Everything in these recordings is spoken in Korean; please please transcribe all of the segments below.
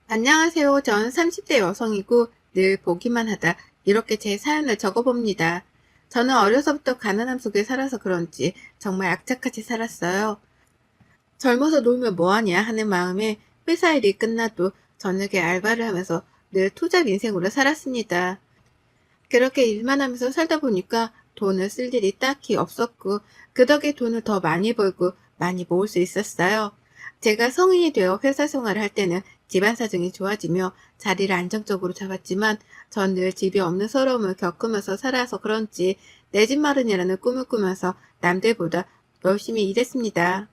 안녕하세요. 전 30대 여성이고 늘 보기만 하다 이렇게 제 사연을 적어봅니다. 저는 어려서부터 가난함 속에 살아서 그런지 정말 악착같이 살았어요. 젊어서 놀면 뭐하냐 하는 마음에 회사 일이 끝나도 저녁에 알바를 하면서 늘 투잡 인생으로 살았습니다. 그렇게 일만 하면서 살다 보니까 돈을 쓸 일이 딱히 없었고 그 덕에 돈을 더 많이 벌고 많이 모을 수 있었어요. 제가 성인이 되어 회사 생활을 할 때는 집안 사정이 좋아지며 자리를 안정적으로 잡았지만 전 늘 집이 없는 서러움을 겪으면서 살아서 그런지 내 집 마련이라는 꿈을 꾸면서 남들보다 열심히 일했습니다.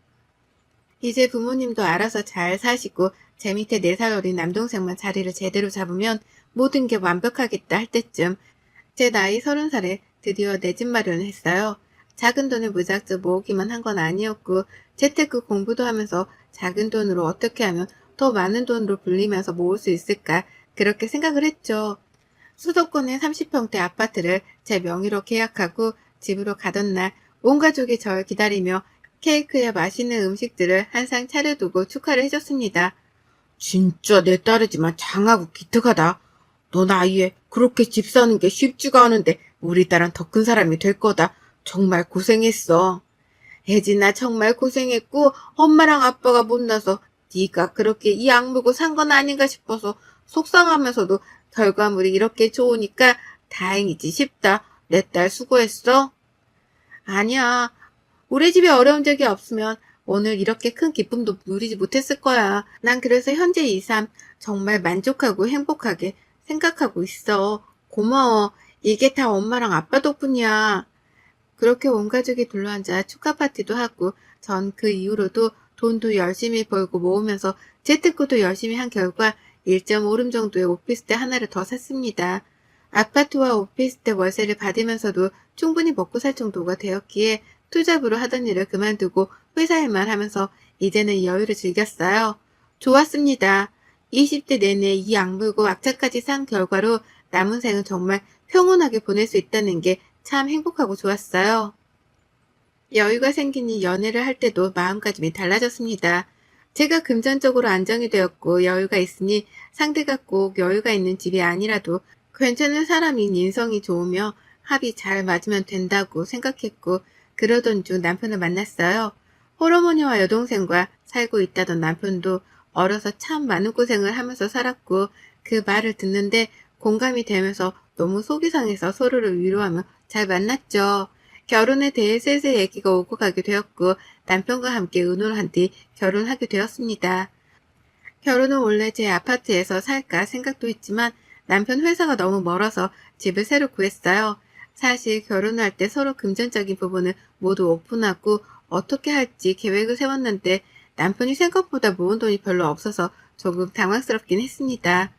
이제 부모님도 알아서 잘 사시고 제 밑에 4살 어린 남동생만 자리를 제대로 잡으면 모든 게 완벽하겠다 할 때쯤 제 나이 30살에 드디어 내 집 마련을 했어요. 작은 돈을 무작정 모으기만 한 건 아니었고 재테크 공부도 하면서 작은 돈으로 어떻게 하면 더 많은 돈으로 불리면서 모을 수 있을까 그렇게 생각을 했죠. 수도권의 30평대 아파트를 제 명의로 계약하고 집으로 가던 날 온 가족이 저를 기다리며 케이크에 맛있는 음식들을 한 상 차려두고 축하를 해줬습니다. 진짜 내 딸이지만 장하고 기특하다. 너 나이에 그렇게 집 사는 게 쉽지가 않은데 우리 딸은 더 큰 사람이 될 거다. 정말 고생했어. 혜진아 정말 고생했고 엄마랑 아빠가 못나서 네가 그렇게 이 악물고 산 건 아닌가 싶어서 속상하면서도 결과물이 이렇게 좋으니까 다행이지 싶다. 내 딸 수고했어. 아니야. 우리 집에 어려운 적이 없으면 오늘 이렇게 큰 기쁨도 누리지 못했을 거야. 난 그래서 현재 이 삶 정말 만족하고 행복하게 생각하고 있어. 고마워. 이게 다 엄마랑 아빠 덕분이야. 그렇게 온 가족이 둘러앉아 축하 파티도 하고 전 그 이후로도 돈도 열심히 벌고 모으면서 재테크도 열심히 한 결과 1.5룸 정도의 오피스텔 하나를 더 샀습니다. 아파트와 오피스텔 월세를 받으면서도 충분히 먹고 살 정도가 되었기에 투잡으로 하던 일을 그만두고 회사 일만 하면서 이제는 여유를 즐겼어요. 좋았습니다. 20대 내내 이 악물고 악착까지 산 결과로 남은 생은 정말 평온하게 보낼 수 있다는 게 참 행복하고 좋았어요. 여유가 생기니 연애를 할 때도 마음가짐이 달라졌습니다. 제가 금전적으로 안정이 되었고 여유가 있으니 상대가 꼭 여유가 있는 집이 아니라도 괜찮은 사람인 인성이 좋으며 합이 잘 맞으면 된다고 생각했고 그러던 중 남편을 만났어요. 홀어머니와 여동생과 살고 있다던 남편도 어려서 참 많은 고생을 하면서 살았고 그 말을 듣는데 공감이 되면서 너무 속이 상해서 서로를 위로하며 잘 만났죠. 결혼에 대해 슬슬 얘기가 오고 가게 되었고 남편과 함께 의논을 한 뒤 결혼하게 되었습니다. 결혼은 원래 제 아파트에서 살까 생각도 했지만 남편 회사가 너무 멀어서 집을 새로 구했어요. 사실 결혼을 할 때 서로 금전적인 부분을 모두 오픈하고 어떻게 할지 계획을 세웠는데 남편이 생각보다 모은 돈이 별로 없어서 조금 당황스럽긴 했습니다.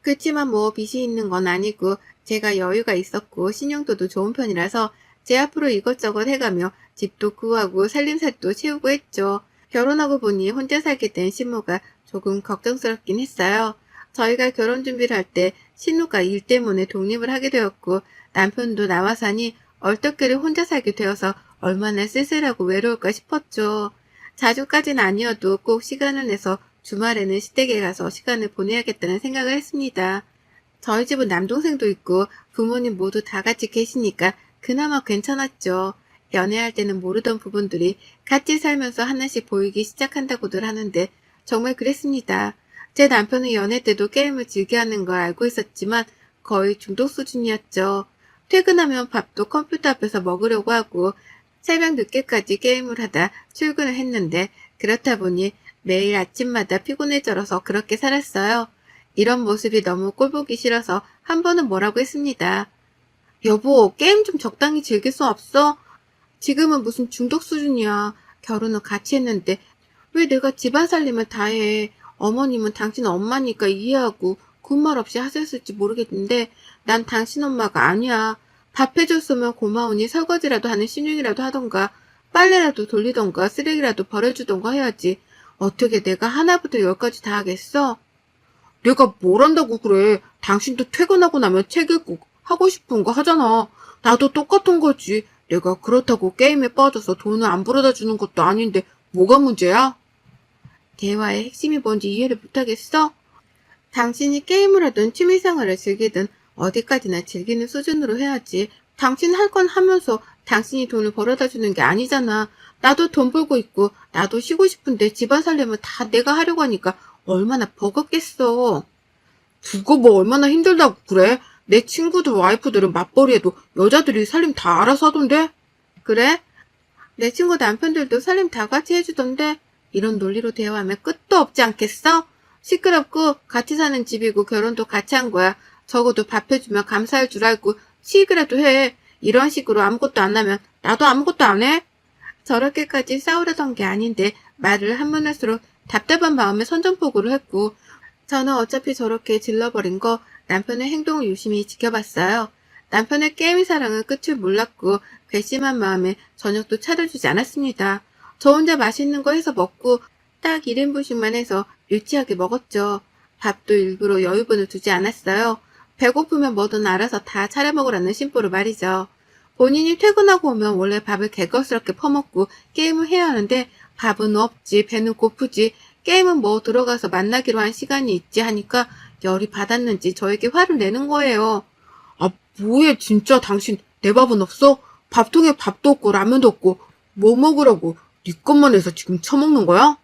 그치만 뭐 빚이 있는 건 아니고 제가 여유가 있었고 신용도도 좋은 편이라서 제 앞으로 이것저것 해가며 집도 구하고 살림살도 채우고 했죠. 결혼하고 보니 혼자 살게 된 신우가 조금 걱정스럽긴 했어요. 저희가 결혼 준비를 할 때 신우가 일 때문에 독립을 하게 되었고 남편도 나와 사니 얼떨결에 혼자 살게 되어서 얼마나 쓸쓸하고 외로울까 싶었죠. 자주까진 아니어도 꼭 시간을 내서 주말에는 시댁에 가서 시간을 보내야겠다는 생각을 했습니다. 저희 집은 남동생도 있고 부모님 모두 다 같이 계시니까 그나마 괜찮았죠. 연애할 때는 모르던 부분들이 같이 살면서 하나씩 보이기 시작한다고들 하는데 정말 그랬습니다. 제 남편은 연애 때도 게임을 즐겨하는 걸 알고 있었지만 거의 중독 수준이었죠. 퇴근하면 밥도 컴퓨터 앞에서 먹으려고 하고 새벽 늦게까지 게임을 하다 출근을 했는데 그렇다 보니 매일 아침마다 피곤해져서 그렇게 살았어요. 이런 모습이 너무 꼴보기 싫어서 한 번은 뭐라고 했습니다. 여보, 게임 좀 적당히 즐길 수 없어? 지금은 무슨 중독 수준이야. 결혼을 같이 했는데 왜 내가 집안 살림을 다 해? 어머님은 당신 엄마니까 이해하고 군말 없이 하셨을지 모르겠는데 난 당신 엄마가 아니야. 밥 해줬으면 고마우니 설거지라도 하는 신용이라도 하던가 빨래라도 돌리던가 쓰레기라도 버려주던가 해야지. 어떻게 내가 하나부터 열까지 다 하겠어? 내가 뭘 한다고 그래. 당신도 퇴근하고 나면 책 읽고 하고 싶은 거 하잖아. 나도 똑같은 거지. 내가 그렇다고 게임에 빠져서 돈을 안 벌어다 주는 것도 아닌데 뭐가 문제야? 대화의 핵심이 뭔지 이해를 못하겠어? 당신이 게임을 하든 취미생활을 즐기든 어디까지나 즐기는 수준으로 해야지. 당신 할 건 하면서 당신이 돈을 벌어다 주는 게 아니잖아. 나도 돈 벌고 있고 나도 쉬고 싶은데 집안 살려면 다 내가 하려고 하니까 얼마나 버겁겠어. 그거 뭐 얼마나 힘들다고 그래? 내 친구들 와이프들은 맞벌이해도 여자들이 살림 다 알아서 하던데? 그래? 내 친구 남편들도 살림 다 같이 해주던데 이런 논리로 대화하면 끝도 없지 않겠어? 시끄럽고 같이 사는 집이고 결혼도 같이 한 거야. 적어도 밥 해주면 감사할 줄 알고 시익이라도 해. 이런 식으로 아무것도 안 하면 나도 아무것도 안 해? 저렇게까지 싸우려던 게 아닌데 말을 하면 할수록 답답한 마음에 선전포고를 했고 저는 어차피 저렇게 질러버린 거 남편의 행동을 유심히 지켜봤어요. 남편의 게임 사랑은 끝을 몰랐고 괘씸한 마음에 저녁도 차려주지 않았습니다. 저 혼자 맛있는 거 해서 먹고 딱 1인분씩만 해서 유치하게 먹었죠. 밥도 일부러 여유분을 두지 않았어요. 배고프면 뭐든 알아서 다 차려 먹으라는 심보로 말이죠. 본인이 퇴근하고 오면 원래 밥을 개걸스럽게 퍼먹고 게임을 해야 하는데 밥은 없지, 배는 고프지, 게임은 뭐 들어가서 만나기로 한 시간이 있지 하니까 열이 받았는지 저에게 화를 내는 거예요. 아, 뭐해, 진짜 당신 내 밥은 없어? 밥통에 밥도 없고 라면도 없고 뭐 먹으라고 네 것만 해서 지금 처먹는 거야?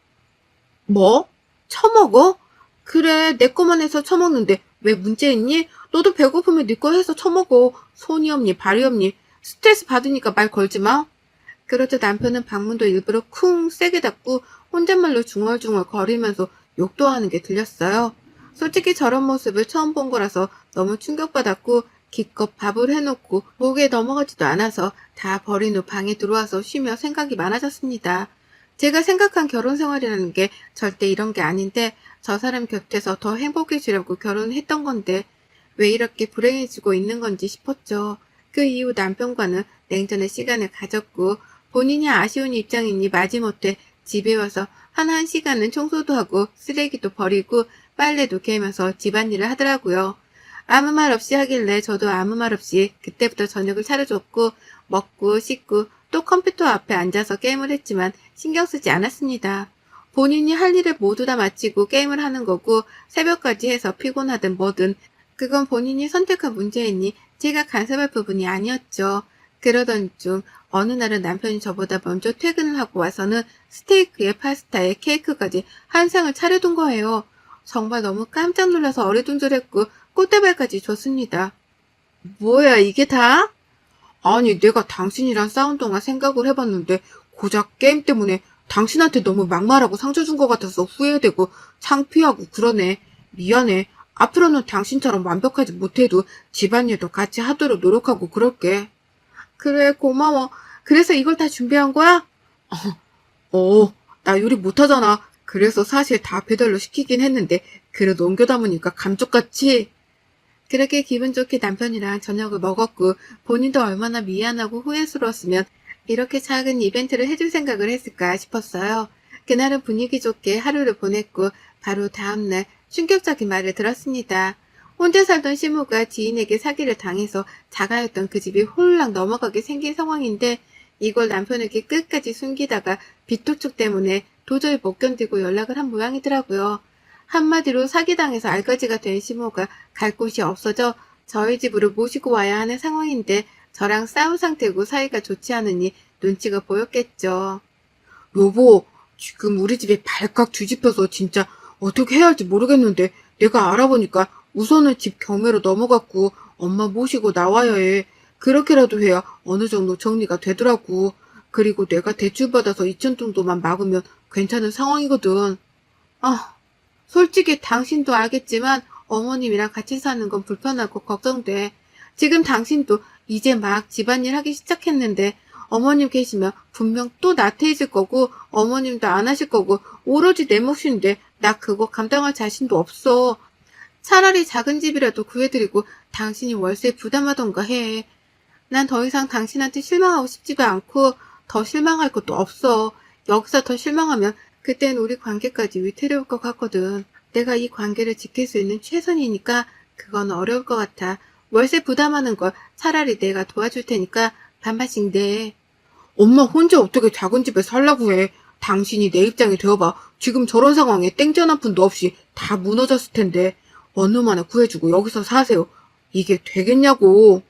뭐? 처먹어? 그래, 내 거만 해서 처먹는데 왜 문제 있니? 너도 배고프면 네 거 해서 처먹어. 손이 없니, 발이 없니? 스트레스 받으니까 말 걸지 마. 그러자 남편은 방문도 일부러 쿵 세게 닫고 혼잣말로 중얼중얼 거리면서 욕도 하는 게 들렸어요. 솔직히 저런 모습을 처음 본 거라서 너무 충격받았고 기껏 밥을 해놓고 목에 넘어가지도 않아서 다 버린 후 방에 들어와서 쉬며 생각이 많아졌습니다. 제가 생각한 결혼 생활이라는 게 절대 이런 게 아닌데 저 사람 곁에서 더 행복해지려고 결혼했던 건데 왜 이렇게 불행해지고 있는 건지 싶었죠. 그 이후 남편과는 냉전의 시간을 가졌고 본인이 아쉬운 입장이니 마지못해 집에 와서 한 시간은 청소도 하고 쓰레기도 버리고 빨래도 개면서 집안일을 하더라고요. 아무 말 없이 하길래 저도 아무 말 없이 그때부터 저녁을 차려줬고 먹고 씻고 또 컴퓨터 앞에 앉아서 게임을 했지만 신경 쓰지 않았습니다. 본인이 할 일을 모두 다 마치고 게임을 하는 거고 새벽까지 해서 피곤하든 뭐든 그건 본인이 선택한 문제이니 제가 간섭할 부분이 아니었죠. 그러던 중 어느 날은 남편이 저보다 먼저 퇴근을 하고 와서는 스테이크에 파스타에 케이크까지 한 상을 차려둔 거예요. 정말 너무 깜짝 놀라서 어리둥절했고 꽃다발까지 줬습니다. 뭐야, 이게 다? 아니, 내가 당신이랑 싸운 동안 생각을 해봤는데 고작 게임 때문에 당신한테 너무 막말하고 상처 준 것 같아서 후회되고 창피하고 그러네. 미안해. 앞으로는 당신처럼 완벽하지 못해도 집안일도 같이 하도록 노력하고 그럴게. 그래, 고마워. 그래서 이걸 다 준비한 거야? 나 요리 못하잖아. 그래서 사실 다 배달로 시키긴 했는데 그래도 옮겨 담으니까 감쪽같이. 그렇게 기분 좋게 남편이랑 저녁을 먹었고 본인도 얼마나 미안하고 후회스러웠으면 이렇게 작은 이벤트를 해줄 생각을 했을까 싶었어요. 그날은 분위기 좋게 하루를 보냈고 바로 다음날 충격적인 말을 들었습니다. 혼자 살던 시모가 지인에게 사기를 당해서 자가였던 그 집이 홀랑 넘어가게 생긴 상황인데 이걸 남편에게 끝까지 숨기다가 빚도축 때문에 도저히 못 견디고 연락을 한 모양이더라고요. 한마디로 사기당해서 알거지가 된 시모가 갈 곳이 없어져 저희 집으로 모시고 와야 하는 상황인데 저랑 싸운 상태고 사이가 좋지 않으니 눈치가 보였겠죠. 여보, 지금 우리 집에 발칵 뒤집혀서 진짜 어떻게 해야 할지 모르겠는데 내가 알아보니까 우선은 집 경매로 넘어갔고 엄마 모시고 나와야 해. 그렇게라도 해야 어느 정도 정리가 되더라고. 그리고 내가 대출받아서 2천 정도만 막으면 괜찮은 상황이거든. 아, 솔직히 당신도 알겠지만 어머님이랑 같이 사는 건 불편하고 걱정돼. 지금 당신도 이제 막 집안일 하기 시작했는데 어머님 계시면 분명 또 나태해질 거고 어머님도 안 하실 거고 오로지 내 몫인데 나 그거 감당할 자신도 없어. 차라리 작은 집이라도 구해드리고 당신이 월세 부담하던가 해. 난 더 이상 당신한테 실망하고 싶지가 않고 더 실망할 것도 없어. 여기서 더 실망하면 그땐 우리 관계까지 위태로울 것 같거든. 내가 이 관계를 지킬 수 있는 최선이니까 그건 어려울 것 같아. 월세 부담하는 걸 차라리 내가 도와줄 테니까 반반씩 내. 엄마 혼자 어떻게 작은 집에 살라고 해. 당신이 내 입장이 되어봐. 지금 저런 상황에 땡전 한 푼도 없이 다 무너졌을 텐데 원룸 하나 구해주고 여기서 사세요. 이게 되겠냐고.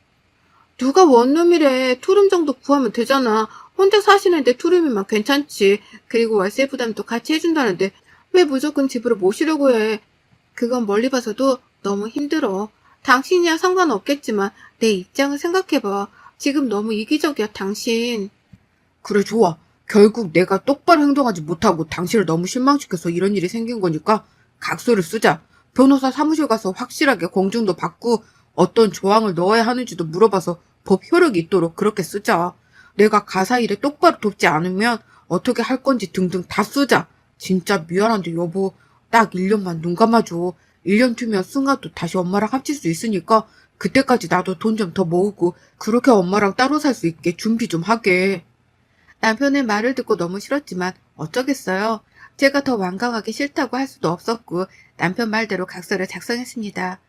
누가 원룸이래. 투룸 정도 구하면 되잖아. 혼자 사시는데 투룸이면 괜찮지. 그리고 월세 부담도 같이 해준다는데 왜 무조건 집으로 모시려고 해. 그건 멀리 봐서도 너무 힘들어. 당신이야 상관없겠지만 내 입장을 생각해봐. 지금 너무 이기적이야, 당신. 그래, 좋아. 결국 내가 똑바로 행동하지 못하고 당신을 너무 실망시켜서 이런 일이 생긴 거니까 각서를 쓰자. 변호사 사무실 가서 확실하게 공증도 받고 어떤 조항을 넣어야 하는지도 물어봐서 법 효력이 있도록 그렇게 쓰자. 내가 가사 일에 똑바로 돕지 않으면 어떻게 할 건지 등등 다 쓰자. 진짜 미안한데 여보, 딱 1년만 눈 감아줘. 1년 뒤면 승아도 다시 엄마랑 합칠 수 있으니까 그때까지 나도 돈 좀 더 모으고 그렇게 엄마랑 따로 살 수 있게 준비 좀 하게. 남편의 말을 듣고 너무 싫었지만 어쩌겠어요. 제가 더 완강하게 싫다고 할 수도 없었고 남편 말대로 각서를 작성했습니다.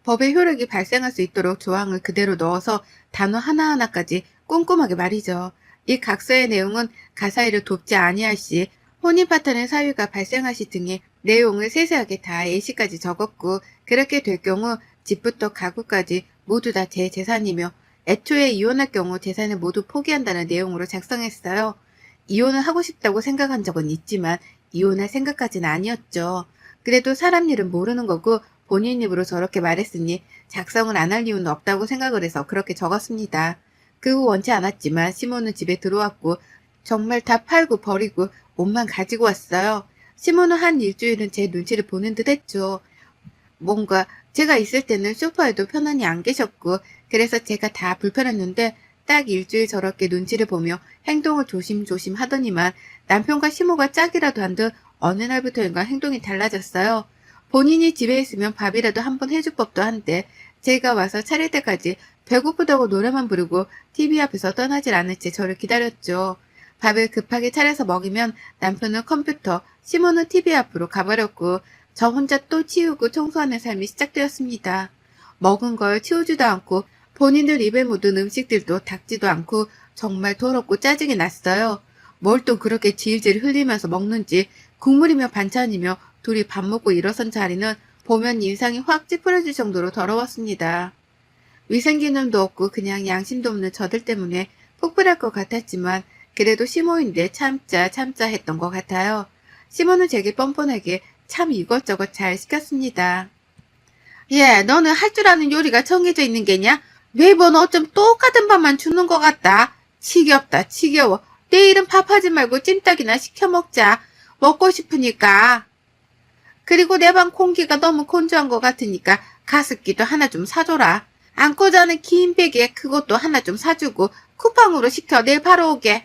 법의 효력이 발생할 수 있도록 조항을 그대로 넣어서 단어 하나하나까지 꼼꼼하게 말이죠. 이 각서의 내용은 가사일을 돕지 아니할 시, 혼인 파탄의 사유가 발생할 시 등의 내용을 세세하게 다 예시까지 적었고 그렇게 될 경우 집부터 가구까지 모두 다 제 재산이며 애초에 이혼할 경우 재산을 모두 포기한다는 내용으로 작성했어요. 이혼을 하고 싶다고 생각한 적은 있지만 이혼할 생각까지는 아니었죠. 그래도 사람 일은 모르는 거고 본인 입으로 저렇게 말했으니 작성을 안 할 이유는 없다고 생각을 해서 그렇게 적었습니다. 그 후 원치 않았지만 시모는 집에 들어왔고 정말 다 팔고 버리고 옷만 가지고 왔어요. 시모는 한 일주일은 제 눈치를 보는 듯 했죠. 뭔가 제가 있을 때는 소파에도 편안히 안 계셨고 그래서 제가 다 불편했는데 딱 일주일 저렇게 눈치를 보며 행동을 조심조심 하더니만 남편과 시모가 짝이라도 한 듯 어느 날부터인가 행동이 달라졌어요. 본인이 집에 있으면 밥이라도 한번 해줄 법도 한데 제가 와서 차릴 때까지 배고프다고 노래만 부르고 TV 앞에서 떠나질 않을 채 저를 기다렸죠. 밥을 급하게 차려서 먹이면 남편은 컴퓨터, 시모는 TV 앞으로 가버렸고 저 혼자 또 치우고 청소하는 삶이 시작되었습니다. 먹은 걸 치우지도 않고 본인들 입에 묻은 음식들도 닦지도 않고 정말 더럽고 짜증이 났어요. 뭘 또 그렇게 질질 흘리면서 먹는지 국물이며 반찬이며 둘이 밥 먹고 일어선 자리는 보면 인상이 확 찌푸려질 정도로 더러웠습니다. 위생기능도 없고 그냥 양심도 없는 저들 때문에 폭발할 것 같았지만 그래도 시모인데 참자 했던 것 같아요. 시모는 제게 뻔뻔하게 참 이것저것 잘 시켰습니다. 예, 너는 할 줄 아는 요리가 정해져 있는 게냐? 매번 어쩜 똑같은 밥만 주는 것 같다. 지겹다, 지겨워. 내일은 밥하지 말고 찜닭이나 시켜 먹자. 먹고 싶으니까. 그리고 내 방 공기가 너무 건조한 것 같으니까 가습기도 하나 좀 사줘라. 안고 자는 긴 베개 그것도 하나 좀 사주고 쿠팡으로 시켜 내일 바로 오게.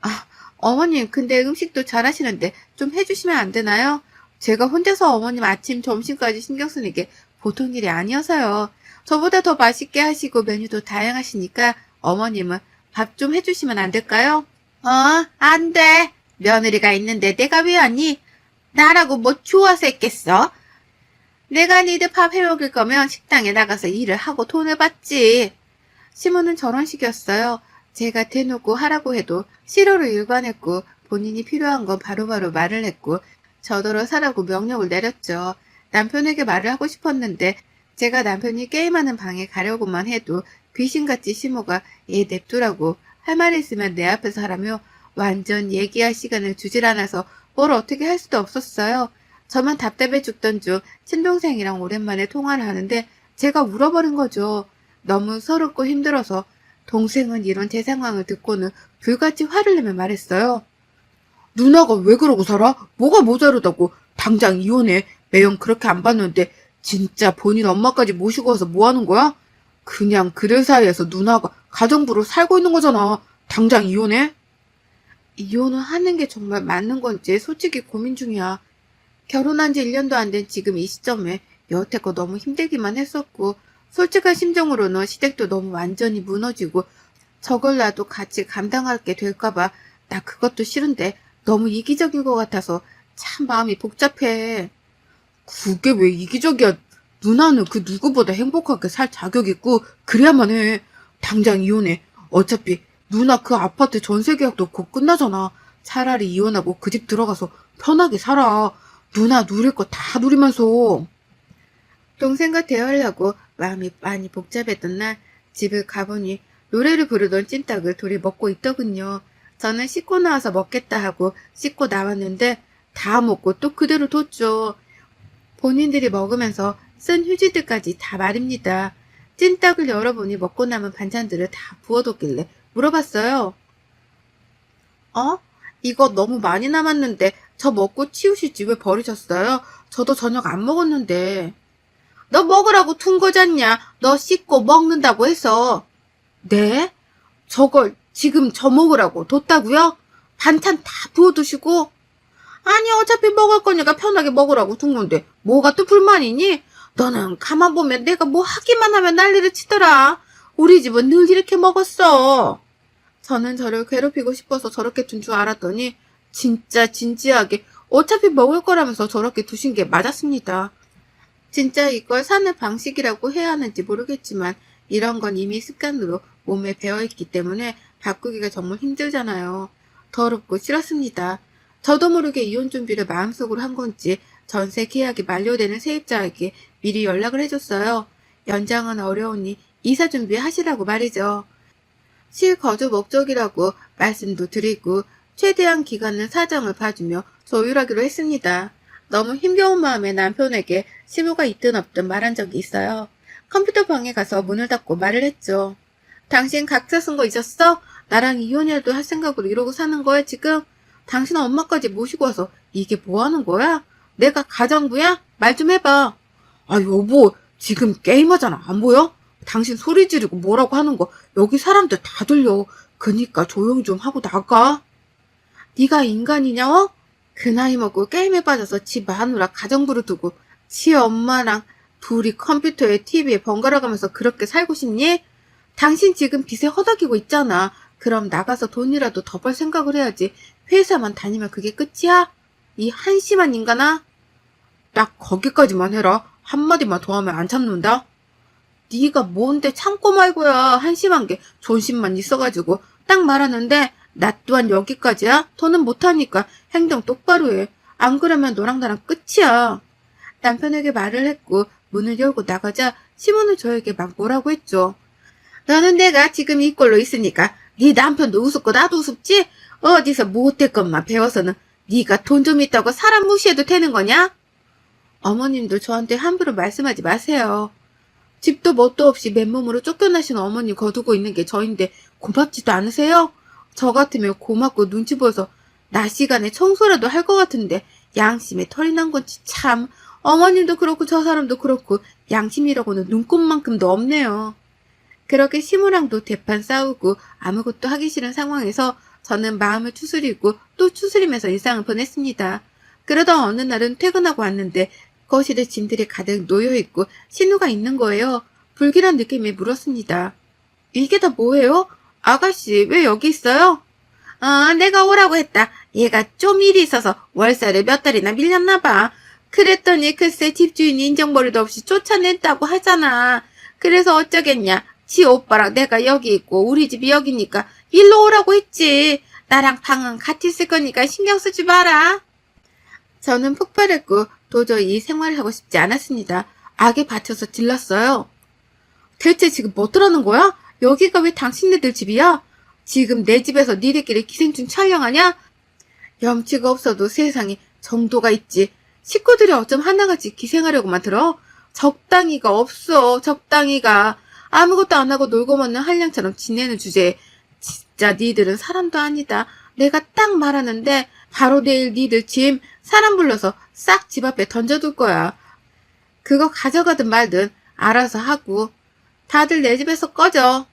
아, 어머님 근데 음식도 잘하시는데 좀 해주시면 안 되나요? 제가 혼자서 어머님 아침 점심까지 신경 쓰는 게 보통 일이 아니어서요. 저보다 더 맛있게 하시고 메뉴도 다양하시니까 어머님은 밥 좀 해주시면 안 될까요? 안 돼. 며느리가 있는데 내가 왜 왔니? 나라고 뭐 좋아서 했겠어? 내가 니들 밥 해먹을 거면 식당에 나가서 일을 하고 돈을 받지. 시모는 저런 식이었어요. 제가 대놓고 하라고 해도 싫어로 일관했고 본인이 필요한 건 바로바로 말을 했고 저더러 사라고 명령을 내렸죠. 남편에게 말을 하고 싶었는데 제가 남편이 게임하는 방에 가려고만 해도 귀신같이 시모가 얘 냅두라고 할 말 있으면 내 앞에서 하라며 완전 얘기할 시간을 주질 않아서 뭘 어떻게 할 수도 없었어요. 저만 답답해 죽던 중 친동생이랑 오랜만에 통화를 하는데 제가 울어버린 거죠. 너무 서럽고 힘들어서 동생은 이런 제 상황을 듣고는 불같이 화를 내며 말했어요. 누나가 왜 그러고 살아? 뭐가 모자르다고. 당장 이혼해. 매형 그렇게 안 봤는데 진짜 본인 엄마까지 모시고 와서 뭐 하는 거야? 그냥 그들 사이에서 누나가 가정부로 살고 있는 거잖아. 당장 이혼해? 이혼을 하는 게 정말 맞는 건지 솔직히 고민 중이야. 결혼한 지 1년도 안 된 지금 이 시점에 여태껏 너무 힘들기만 했었고 솔직한 심정으로는 시댁도 너무 완전히 무너지고 저걸 나도 같이 감당하게 될까봐 나 그것도 싫은데 너무 이기적인 것 같아서 참 마음이 복잡해. 그게 왜 이기적이야. 누나는 그 누구보다 행복하게 살 자격 있고 그래야만 해. 당장 이혼해. 어차피 누나 그 아파트 전세 계약도 곧 끝나잖아. 차라리 이혼하고 그 집 들어가서 편하게 살아. 누나 누릴 거 다 누리면서. 동생과 대화하려고 마음이 많이 복잡했던 날 집을 가보니 노래를 부르던 찜닭을 둘이 먹고 있더군요. 저는 씻고 나와서 먹겠다 하고 씻고 나왔는데 다 먹고 또 그대로 뒀죠. 본인들이 먹으면서 쓴 휴지들까지 다 말입니다. 찜닭을 열어보니 먹고 남은 반찬들을 다 부어뒀길래 물어봤어요. 어? 이거 너무 많이 남았는데 저 먹고 치우시지 왜 버리셨어요? 저도 저녁 안 먹었는데. 너 먹으라고 둔 거잖냐? 너 씻고 먹는다고 해서. 네? 저걸 지금 저 먹으라고 뒀다고요? 반찬 다 부어두시고? 아니 어차피 먹을 거니까 편하게 먹으라고 둔 건데 뭐가 또 불만이니? 너는 가만 보면 내가 뭐 하기만 하면 난리를 치더라. 우리 집은 늘 이렇게 먹었어. 저는 저를 괴롭히고 싶어서 저렇게 둔 줄 알았더니 진짜 진지하게 어차피 먹을 거라면서 저렇게 두신 게 맞았습니다. 진짜 이걸 사는 방식이라고 해야 하는지 모르겠지만 이런 건 이미 습관으로 몸에 배어있기 때문에 바꾸기가 정말 힘들잖아요. 더럽고 싫었습니다. 저도 모르게 이혼 준비를 마음속으로 한 건지 전세 계약이 만료되는 세입자에게 미리 연락을 해줬어요. 연장은 어려우니 이사 준비하시라고 말이죠. 실거주 목적이라고 말씀도 드리고 최대한 기간은 사정을 봐주며 조율하기로 했습니다. 너무 힘겨운 마음에 남편에게 시무가 있든 없든 말한 적이 있어요. 컴퓨터 방에 가서 문을 닫고 말을 했죠. 당신 각자 쓴 거 잊었어? 나랑 이혼이라도 할 생각으로 이러고 사는 거야 지금? 당신 엄마까지 모시고 와서 이게 뭐 하는 거야? 내가 가정부야? 말 좀 해봐. 아 여보 지금 게임하잖아 안 보여? 당신 소리 지르고 뭐라고 하는 거 여기 사람들 다 들려. 그니까 조용히 좀 하고 나가. 네가 인간이냐 어? 그 나이 먹고 게임에 빠져서 지 마누라 가정부를 두고 지 엄마랑 둘이 컴퓨터에 TV에 번갈아 가면서 그렇게 살고 싶니? 당신 지금 빚에 허덕이고 있잖아. 그럼 나가서 돈이라도 더 벌 생각을 해야지. 회사만 다니면 그게 끝이야? 이 한심한 인간아. 딱 거기까지만 해라. 한마디만 더 하면 안 참는다. 네가 뭔데 참고 말고야. 한심한 게 존심만 있어가지고 딱 말하는데 나 또한 여기까지야? 더는 못하니까 행동 똑바로 해. 안 그러면 너랑 나랑 끝이야. 남편에게 말을 했고 문을 열고 나가자 시몬은 저에게 막 뭐라고 했죠. 너는 내가 지금 이 꼴로 있으니까 네 남편도 우습고 나도 우습지? 어디서 못될 것만 배워서는 네가 돈 좀 있다고 사람 무시해도 되는 거냐? 어머님도 저한테 함부로 말씀하지 마세요. 집도 뭣도 없이 맨몸으로 쫓겨나신 어머니 거두고 있는 게 저인데 고맙지도 않으세요? 저 같으면 고맙고 눈치 보여서 낮 시간에 청소라도 할 것 같은데 양심에 털이 난 건지 참. 어머님도 그렇고 저 사람도 그렇고 양심이라고는 눈꼽만큼도 없네요. 그렇게 시무랑도 대판 싸우고 아무것도 하기 싫은 상황에서 저는 마음을 추스리고 또 추스리면서 일상을 보냈습니다. 그러던 어느 날은 퇴근하고 왔는데 거실에 짐들이 가득 놓여있고 신우가 있는 거예요. 불길한 느낌이 물었습니다. 이게 다 뭐예요? 아가씨 왜 여기 있어요? 내가 오라고 했다. 얘가 좀 일이 있어서 월세를 몇 달이나 밀렸나 봐. 그랬더니 글쎄 집주인이 인정머리도 없이 쫓아냈다고 하잖아. 그래서 어쩌겠냐. 지 오빠랑 내가 여기 있고 우리 집이 여기니까 일로 오라고 했지. 나랑 방은 같이 쓸 거니까 신경 쓰지 마라. 저는 폭발했고 도저히 생활을 하고 싶지 않았습니다. 악에 받쳐서 질렀어요. 대체 지금 뭐 들어는 거야? 여기가 왜 당신네들 집이야? 지금 내 집에서 니들끼리 기생충 촬영하냐? 염치가 없어도 세상에 정도가 있지. 식구들이 어쩜 하나같이 기생하려고만 들어? 적당히가 없어. 적당히가. 아무것도 안 하고 놀고 먹는 한량처럼 지내는 주제에 진짜 니들은 사람도 아니다. 내가 딱 말하는데 바로 내일 니들 짐 사람 불러서 싹 집 앞에 던져둘 거야. 그거 가져가든 말든 알아서 하고. 다들 내 집에서 꺼져.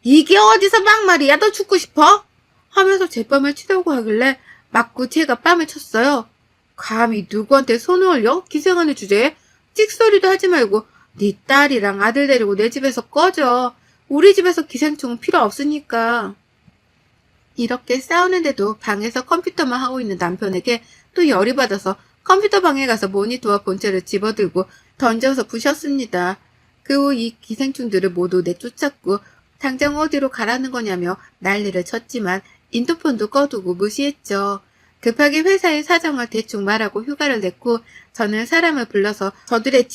이게 어디서 막말이야? 너 죽고 싶어? 하면서 제 뺨을 치려고 하길래 맞고 제가 뺨을 쳤어요. 감히 누구한테 손을 올려? 기생하는 주제에 찍소리도 하지 말고 네 딸이랑 아들 데리고 내 집에서 꺼져. 우리 집에서 기생충은 필요 없으니까. 이렇게 싸우는데도 방에서 컴퓨터만 하고 있는 남편에게 또 열이 받아서 컴퓨터 방에 가서 모니터와 본체를 집어들고 던져서 부셨습니다. 그 후 이 기생충들을 모두 내쫓았고 당장 어디로 가라는 거냐며 난리를 쳤지만 인터폰도 꺼두고 무시했죠. 급하게 회사의 사정을 대충 말하고 휴가를 냈고 저는 사람을 불러서 저들의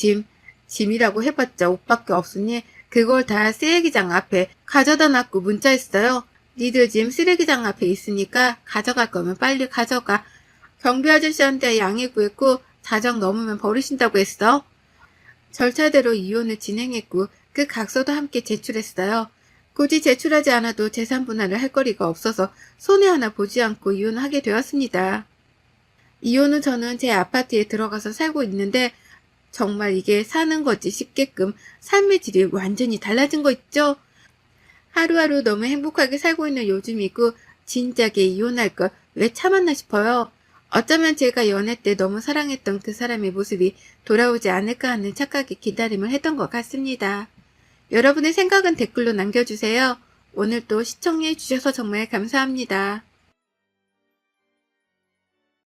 짐이라고 해봤자 옷밖에 없으니 그걸 다 쓰레기장 앞에 가져다 놨고 문자했어요. 니들 짐 쓰레기장 앞에 있으니까 가져갈 거면 빨리 가져가. 경비 아저씨한테 양해 구했고 자정 넘으면 버리신다고 했어. 절차대로 이혼을 진행했고 그 각서도 함께 제출했어요. 굳이 제출하지 않아도 재산 분할을 할 거리가 없어서 손해 하나 보지 않고 이혼하게 되었습니다. 이혼 후 저는 제 아파트에 들어가서 살고 있는데 정말 이게 사는 거지 싶게끔 삶의 질이 완전히 달라진 거 있죠? 하루하루 너무 행복하게 살고 있는 요즘이고 진작에 이혼할 걸 왜 참았나 싶어요. 어쩌면 제가 연애 때 너무 사랑했던 그 사람의 모습이 돌아오지 않을까 하는 착각의 기다림을 했던 것 같습니다. 여러분의 생각은 댓글로 남겨주세요. 오늘도 시청해 주셔서 정말 감사합니다.